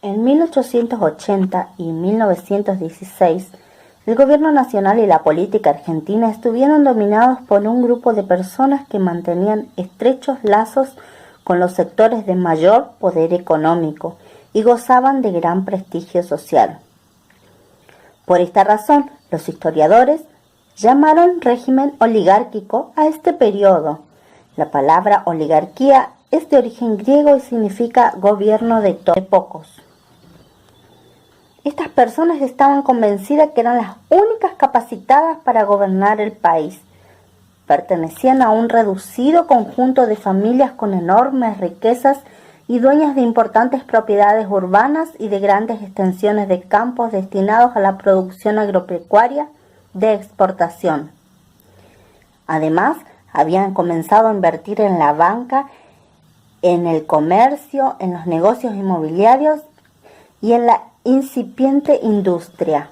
En 1880 y 1916, el gobierno nacional y la política argentina estuvieron dominados por un grupo de personas que mantenían estrechos lazos con los sectores de mayor poder económico y gozaban de gran prestigio social. Por esta razón, los historiadores llamaron régimen oligárquico a este periodo. La palabra oligarquía es de origen griego y significa gobierno de pocos. Estas personas estaban convencidas que eran las únicas capacitadas para gobernar el país. Pertenecían a un reducido conjunto de familias con enormes riquezas y dueñas de importantes propiedades urbanas y de grandes extensiones de campos destinados a la producción agropecuaria de exportación. Además, habían comenzado a invertir en la banca, en el comercio, en los negocios inmobiliarios y en la incipiente industria.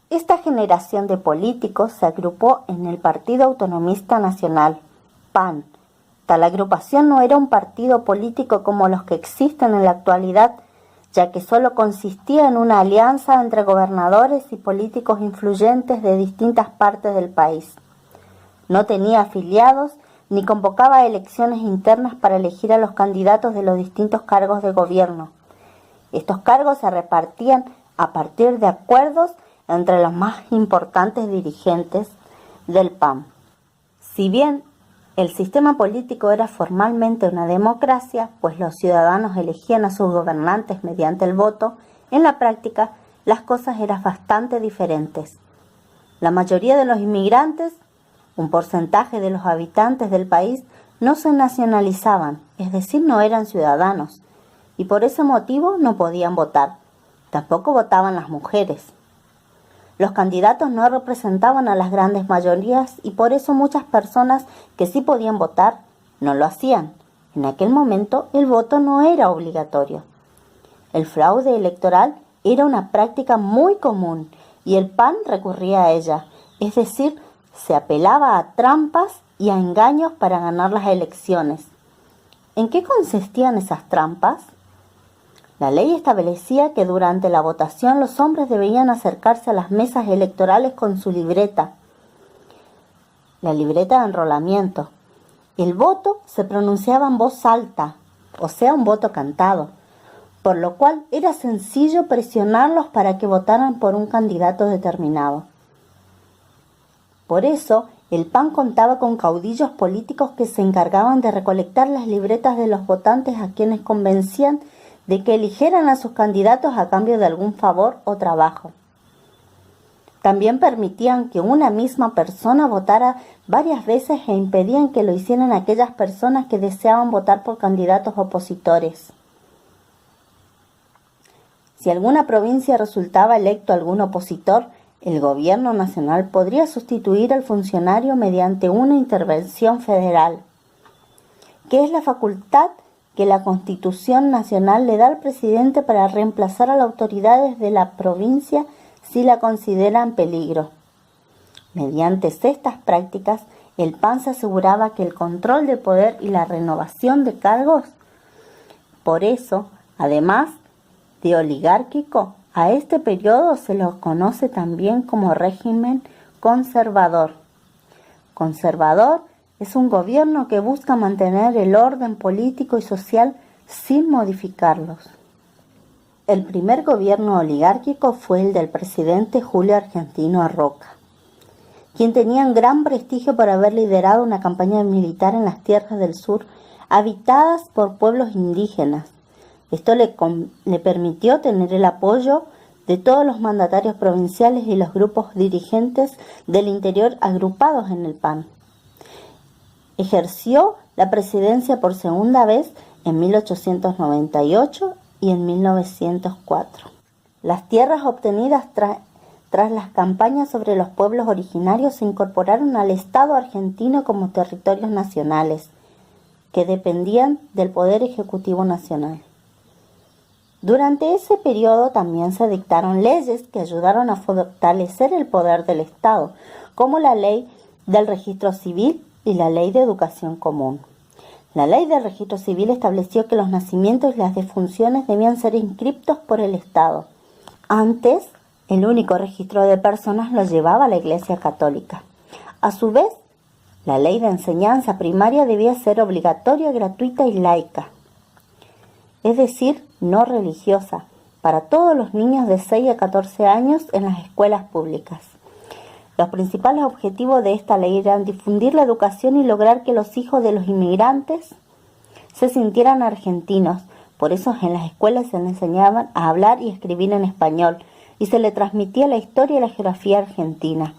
Esta generación de políticos se agrupó en el Partido Autonomista Nacional, PAN. Tal agrupación no era un partido político como los que existen en la actualidad, ya que solo consistía en una alianza entre gobernadores y políticos influyentes de distintas partes del país. No tenía afiliados ni convocaba elecciones internas para elegir a los candidatos de los distintos cargos de gobierno. Estos cargos se repartían a partir de acuerdos entre los más importantes dirigentes del PAN. Si bien el sistema político era formalmente una democracia, pues los ciudadanos elegían a sus gobernantes mediante el voto, en la práctica las cosas eran bastante diferentes. La mayoría de los inmigrantes, un porcentaje de los habitantes del país, no se nacionalizaban, es decir, no eran ciudadanos, y por ese motivo no podían votar. Tampoco votaban las mujeres. Los candidatos no representaban a las grandes mayorías y por eso muchas personas que sí podían votar no lo hacían. En aquel momento el voto no era obligatorio. El fraude electoral era una práctica muy común y el PAN recurría a ella, es decir, se apelaba a trampas y a engaños para ganar las elecciones. ¿En qué consistían esas trampas? La ley establecía que durante la votación los hombres debían acercarse a las mesas electorales con su libreta, la libreta de enrolamiento. El voto se pronunciaba en voz alta, o sea, un voto cantado, por lo cual era sencillo presionarlos para que votaran por un candidato determinado. Por eso, el PAN contaba con caudillos políticos que se encargaban de recolectar las libretas de los votantes a quienes convencían de que eligieran a sus candidatos a cambio de algún favor o trabajo. También permitían que una misma persona votara varias veces e impedían que lo hicieran aquellas personas que deseaban votar por candidatos opositores. Si alguna provincia resultaba electo algún opositor, el gobierno nacional podría sustituir al funcionario mediante una intervención federal, que es la facultad que la Constitución Nacional le da al presidente para reemplazar a las autoridades de la provincia si la consideran peligro. Mediante estas prácticas, el PAN se aseguraba que el control de poder y la renovación de cargos. Por eso, además de oligárquico, a este periodo se lo conoce también como régimen conservador. Conservador es un gobierno que busca mantener el orden político y social sin modificarlos. El primer gobierno oligárquico fue el del presidente Julio Argentino Roca, quien tenía un gran prestigio por haber liderado una campaña militar en las tierras del sur habitadas por pueblos indígenas. Esto le permitió tener el apoyo de todos los mandatarios provinciales y los grupos dirigentes del interior agrupados en el PAN. Ejerció la presidencia por segunda vez en 1898 y en 1904. Las tierras obtenidas tras las campañas sobre los pueblos originarios se incorporaron al Estado argentino como territorios nacionales, que dependían del Poder Ejecutivo Nacional. Durante ese periodo también se dictaron leyes que ayudaron a fortalecer el poder del Estado, como la Ley del Registro Civil y la Ley de Educación Común. La ley del registro civil estableció que los nacimientos y las defunciones debían ser inscriptos por el Estado. Antes, el único registro de personas lo llevaba la Iglesia Católica. A su vez, la ley de enseñanza primaria debía ser obligatoria, gratuita y laica, es decir, no religiosa, para todos los niños de 6 a 14 años en las escuelas públicas. Los principales objetivos de esta ley eran difundir la educación y lograr que los hijos de los inmigrantes se sintieran argentinos. Por eso en las escuelas se les enseñaban a hablar y escribir en español y se le transmitía la historia y la geografía argentina.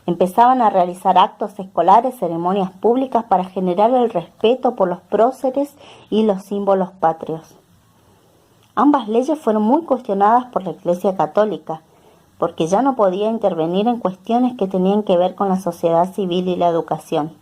Empezaban a realizar actos escolares, ceremonias públicas para generar el respeto por los próceres y los símbolos patrios. Ambas leyes fueron muy cuestionadas por la Iglesia Católica, porque ya no podía intervenir en cuestiones que tenían que ver con la sociedad civil y la educación.